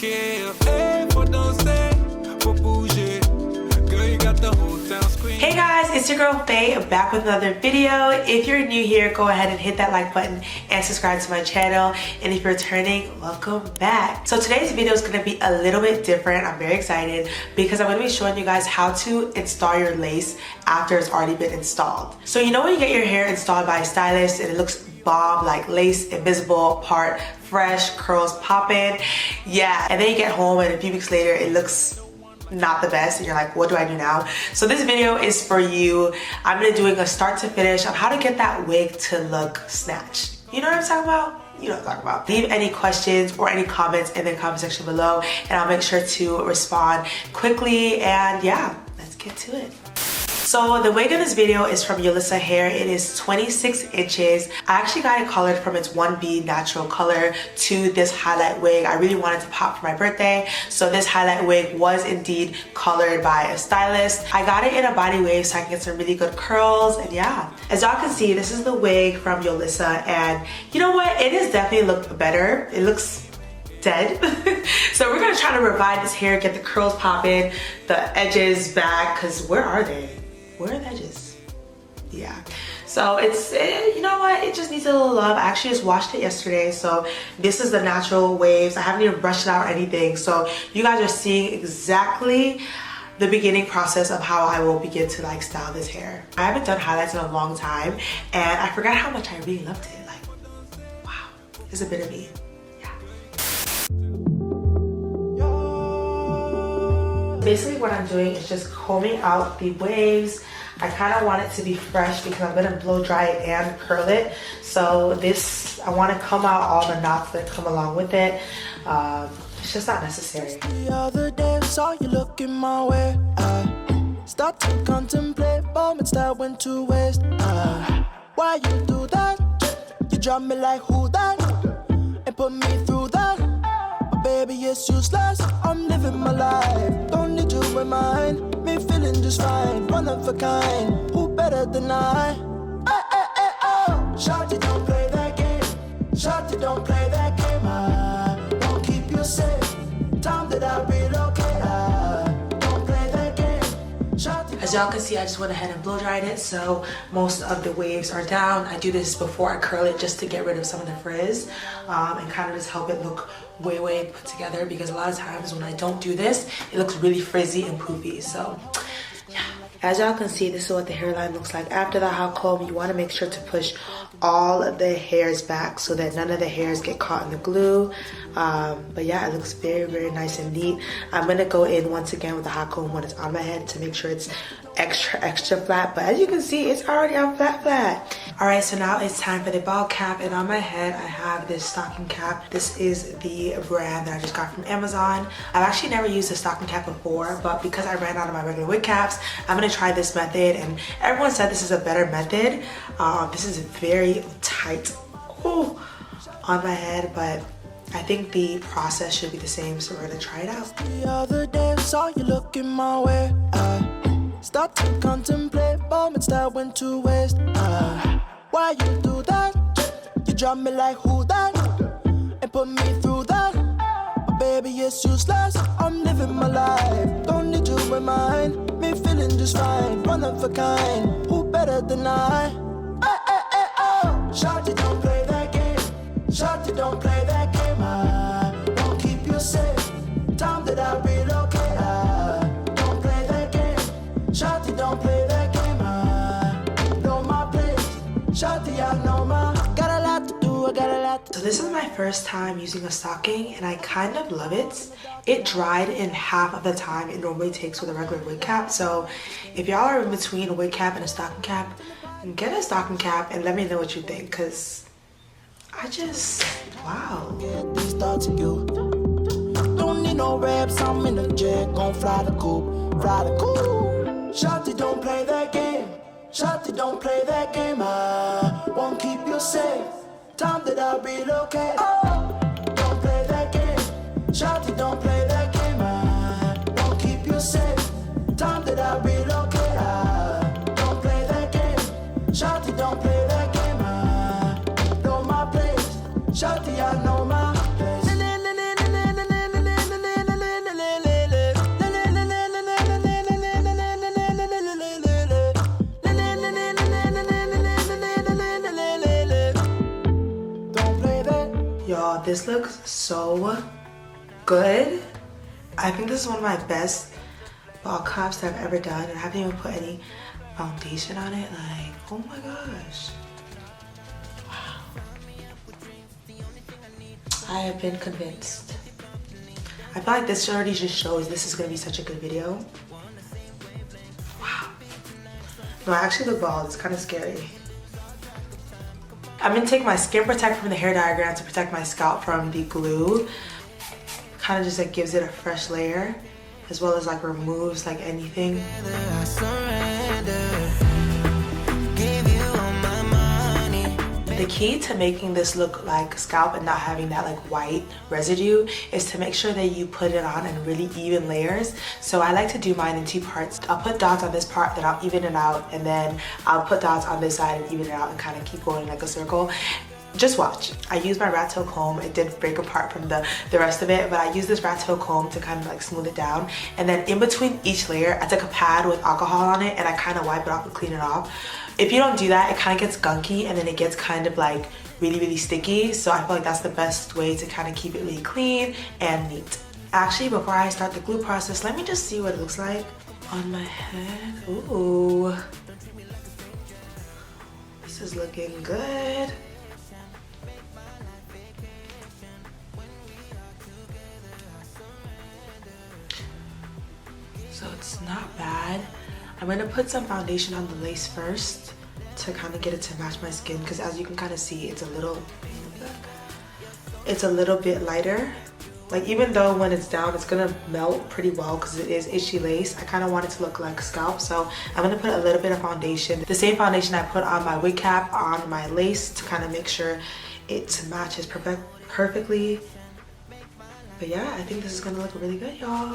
Hey guys, it's your girl Faye, back with another video. If you're new here, go ahead and hit that like button and subscribe to my channel. And if you're returning, welcome back. So today's video is going to be a little bit different. I'm very excited because I'm going to be showing you guys how to install your lace after it's already been installed. So you know when you get your hair installed by a stylist and it looks bomb, like lace invisible, part fresh, curls popping, yeah, and then you get home and a few weeks later it looks not the best and you're like, what do I do now? So this video is for you. I'm gonna be doing a start to finish on how to get that wig to look snatched. You know what I'm talking about? You know what I'm talking about. Leave any questions or any comments in the comment section below and I'll make sure to respond quickly. And yeah, let's get to it. So the wig in this video is from Yolissa Hair. It is 26 inches. I actually got it colored from its 1B natural color to this highlight wig. I really wanted to pop for my birthday. So this highlight wig was indeed colored by a stylist. I got it in a body wave so I can get some really good curls. And yeah, as y'all can see, this is the wig from Yolissa. And you know what? It has definitely looked better. It looks dead. So we're gonna try to revive this hair, get the curls popping, the edges back, because where are they? Where are the edges? Yeah. So it's, you know what? It just needs a little love. I actually just washed it yesterday. So this is the natural waves. I haven't even brushed it out or anything. So you guys are seeing exactly the beginning process of how I will begin to like style this hair. I haven't done highlights in a long time and I forgot how much I really loved it. Like, wow, it's a bit of me. Basically what I'm doing is just combing out the waves. I kind of want it to be fresh because I'm going to blow dry it and curl it. So this, I want to comb out all the knots that come along with it. It's just not necessary. The other day I saw you looking my way. I start to contemplate moments that went to waste. Why you do that? You drop me like who that? And put me through that. Baby, it's useless. I'm living my life. Don't need you in mind. Me feeling just fine. One of a kind. Who better than I? Oh. Shawty, don't play that game. Shawty, don't play that game. I won't keep you safe. Time that I relocate. Don't play that game. Shawty. As y'all can see, I just went ahead and blow dried it, so most of the waves are down. I do this before I curl it just to get rid of some of the frizz and kind of just help it look way put together, because a lot of times when I don't do this, it looks really frizzy and poofy. So yeah. As y'all can see, this is what the hairline looks like after the hot comb. You want to make sure to push all of the hairs back so that none of the hairs get caught in the glue. But yeah, it looks very nice and neat. I'm gonna go in once again with the hot comb when it's on my head to make sure it's extra flat, but as you can see, it's already on flat. All right, so now it's time for the ball cap, and on my head I have this stocking cap. This is the brand that I just got from Amazon. I've actually never used a stocking cap before, but because I ran out of my regular wig caps, I'm gonna try this method, and everyone said this is a better method. This is very tight on my head, but I think the process should be the same, so we're gonna try it out. The other day I saw you looking my way. Start to contemplate moments that went to waste. Why you do that? You drop me like who that? And put me through that. Baby, it's useless. I'm living my life. Don't need you in mind. Me feeling just fine. One of a kind. Who better than I? Oh. Shawty, don't play that game. Shawty, don't play that game. I won't keep you safe. Time that I relocate. Don't play that game. Shawty, don't play that game. I know my place. Shawty, I know my. Got a lot to do, I got a lot to do. So this is my first time using a stocking and I kind of love it. It dried in half of the time it normally takes with a regular wig cap. So if y'all are in between a wig cap and a stocking cap, get a stocking cap and let me know what you think, because I just, wow. Get these thoughts of you. Don't need no reps, I'm in the jet, gon' fly the coop, fly the coop. Shawty, don't play that game. Shawty, don't play that game. I won't keep you safe. Time that I relocate. Don't play that game. Shawty, don't play that game. I won't keep you safe. Time that I relocate. Don't play that game. Shawty, don't play that game. I know my place. Shawty, I know my place. this looks so good. I think this is one of my best ball caps that I've ever done, and I haven't even put any foundation on it. Like, oh my gosh. Wow. I have been convinced. I feel like this already just shows this is gonna be such a good video. Wow. No, I actually look bald. It's kind of scary. I'm gonna take my skin protector from the hair diagram to protect my scalp from the glue. Kind of just like gives it a fresh layer, as well as like removes like anything. The key to making this look like scalp and not having that like white residue is to make sure that you put it on in really even layers. So I like to do mine in 2 parts. I'll put dots on this part, then I'll even it out, and then I'll put dots on this side and even it out and kind of keep going like a circle. Just watch. I used my rat tail comb. It did break apart from the rest of it, but I used this rat tail comb to kind of like smooth it down. And then in between each layer, I took a pad with alcohol on it and I kind of wipe it off and clean it off. If you don't do that, it kind of gets gunky and then it gets kind of like really sticky. So I feel like that's the best way to kind of keep it really clean and neat. Actually, before I start the glue process, let me just see what it looks like on my head. Ooh. This is looking good. So it's not bad. I'm gonna put some foundation on the lace first to kind of get it to match my skin, because as you can kind of see, it's a little bit lighter. Like, even though when it's down, it's gonna melt pretty well because it is itchy lace, I kind of want it to look like scalp. So I'm gonna put a little bit of foundation, the same foundation I put on my wig cap, on my lace, to kind of make sure it matches perfectly. But yeah, I think this is gonna look really good, y'all.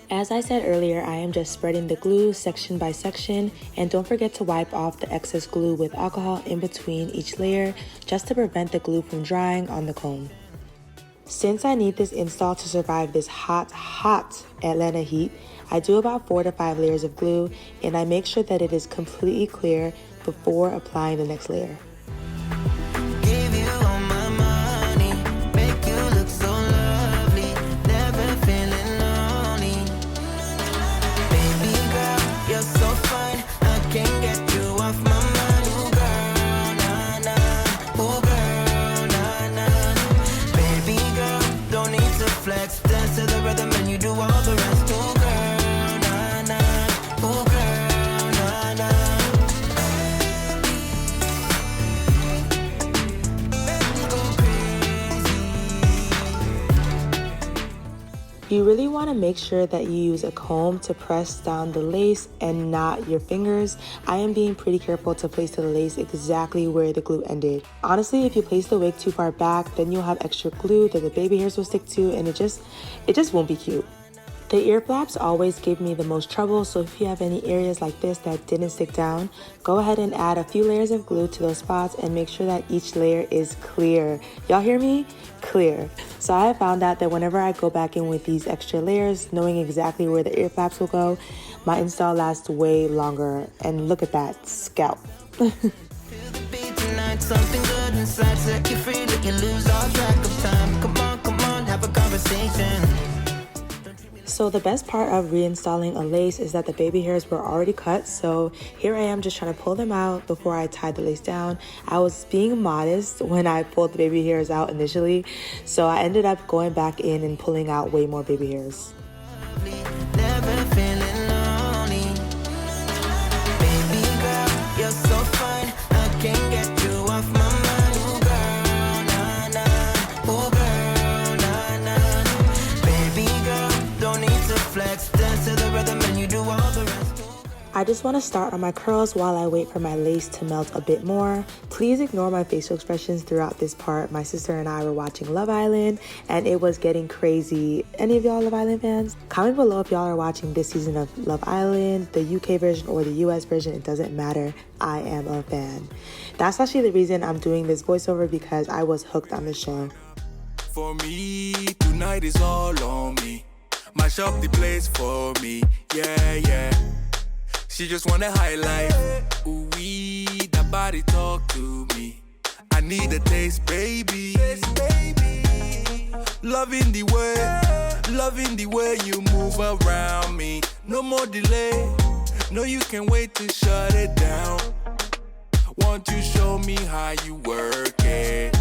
As I said earlier, I am just spreading the glue section by section, and don't forget to wipe off the excess glue with alcohol in between each layer just to prevent the glue from drying on the comb. Since I need this install to survive this hot Atlanta heat, I do about 4 to 5 layers of glue, and I make sure that it is completely clear before applying the next layer. You really want to make sure that you use a comb to press down the lace and not your fingers. I am being pretty careful to place the lace exactly where the glue ended. Honestly, if you place the wig too far back, then you'll have extra glue that the baby hairs will stick to, and it just won't be cute. The ear flaps always give me the most trouble, so if you have any areas like this that didn't stick down, go ahead and add a few layers of glue to those spots and make sure that each layer is clear. Y'all hear me? Clear. So I have found out that whenever I go back in with these extra layers, knowing exactly where the ear flaps will go, my install lasts way longer. And look at that, scalp. Something good inside, set you free, let you lose all track of time. Come on, have a conversation. So the best part of reinstalling a lace is that the baby hairs were already cut, so here I am just trying to pull them out before I tied the lace down. I was being modest when I pulled the baby hairs out initially, so I ended up going back in and pulling out way more baby hairs. Never feeling lonely. Baby girl, you're so fine, I can't get you off my mind. Ooh girl, nah, nah. Ooh girl, nah, nah. Baby girl, don't need to flex, dance to the rhythm and you do all the rest. I just want to start on my curls while I wait for my lace to melt a bit more. Please ignore my facial expressions throughout this part. My sister and I were watching Love Island and it was getting crazy. Any of y'all Love Island fans? Comment below if y'all are watching this season of Love Island, the UK version or the US version. It doesn't matter. I am a fan. That's actually the reason I'm doing this voiceover, because I was hooked on the show. For me, tonight is all on me. Mash up the place for me. Yeah. She just wanna highlight. Ooh, that body talk to me. I need a taste, baby. Loving the way you move around me. No more delay. No, you can wait to shut it down. Want to show me how you work it?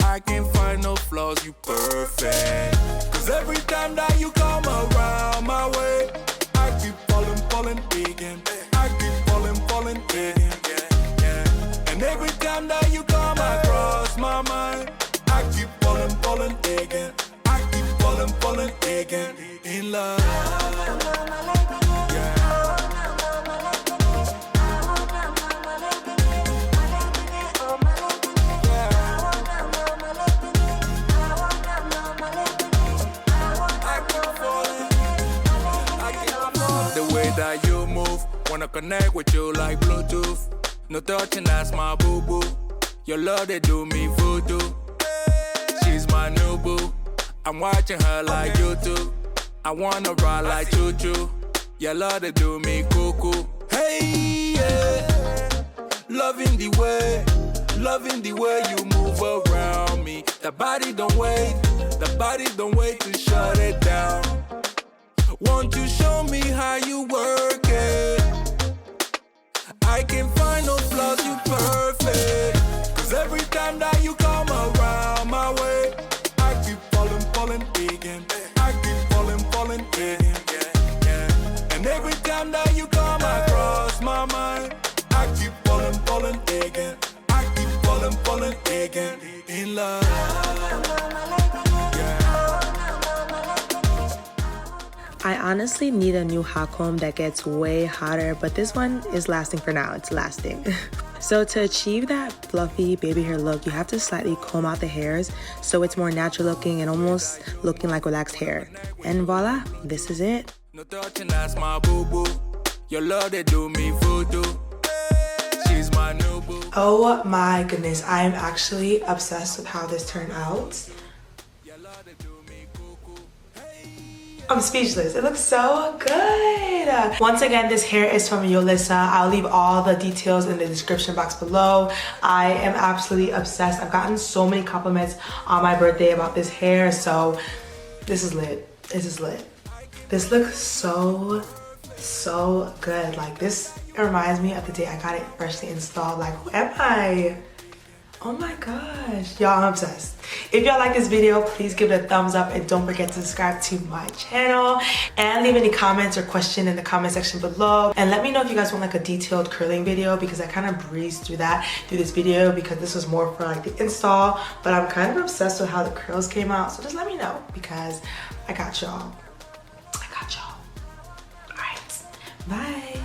I can't find no flaws, you perfect. Cause every time that you come around my way, I keep falling again. I keep falling again. And every time that you come across my mind, I keep falling again. I keep falling again. In love. That you move, wanna connect with you like Bluetooth. No touching, that's my boo-boo. Your love, they do me voodoo. She's my new boo. I'm watching her like YouTube. I wanna ride like choo-choo. Your love, they do me cuckoo. Hey, yeah. Loving the way you move around me. The body don't wait to shut it down. Want to show me how you work it? I can't find no flaws, you perfect. Cause every time that you come around my way, I keep falling again. I keep falling again. And every time that you come across my mind, I keep falling again. I keep falling again. In love. I honestly need a new hot comb that gets way hotter, but this one is lasting for now. It's lasting. So to achieve that fluffy baby hair look, you have to slightly comb out the hairs so it's more natural looking and almost looking like relaxed hair. And voila, this is it. No touching, that's my boo-boo. Your love, they do me voodoo. She's my new boo. Oh my goodness, I am actually obsessed with how this turned out. I'm speechless. It looks so good. Once again, this hair is from Yolissa. I'll leave all the details in the description box below. I am absolutely obsessed. I've gotten so many compliments on my birthday about this hair, so this is lit. This is lit. This looks so good. Like, this reminds me of the day I got it freshly installed. Like, who am I? Oh my gosh, y'all, I'm obsessed. If y'all like this video, please give it a thumbs up and don't forget to subscribe to my channel and leave any comments or question in the comment section below. And let me know if you guys want like a detailed curling video, because I kind of breezed through this video because this was more for like the install, but I'm kind of obsessed with how the curls came out. So just let me know, because I got y'all. All right, bye.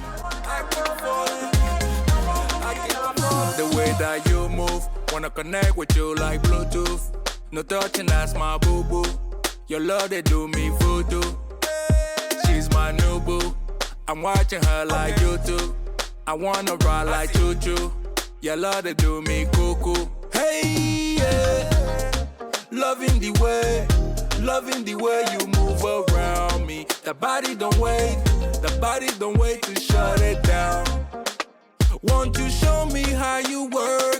The way that you move, wanna connect with you like Bluetooth. No touching, that's my boo-boo. Your love, they do me voodoo. She's my new boo. I'm watching her like YouTube. I wanna ride like choo-choo. Your love, they do me cuckoo. Hey, yeah. Loving the way you move around me. The body don't wait to shut it down. Want to show me how you work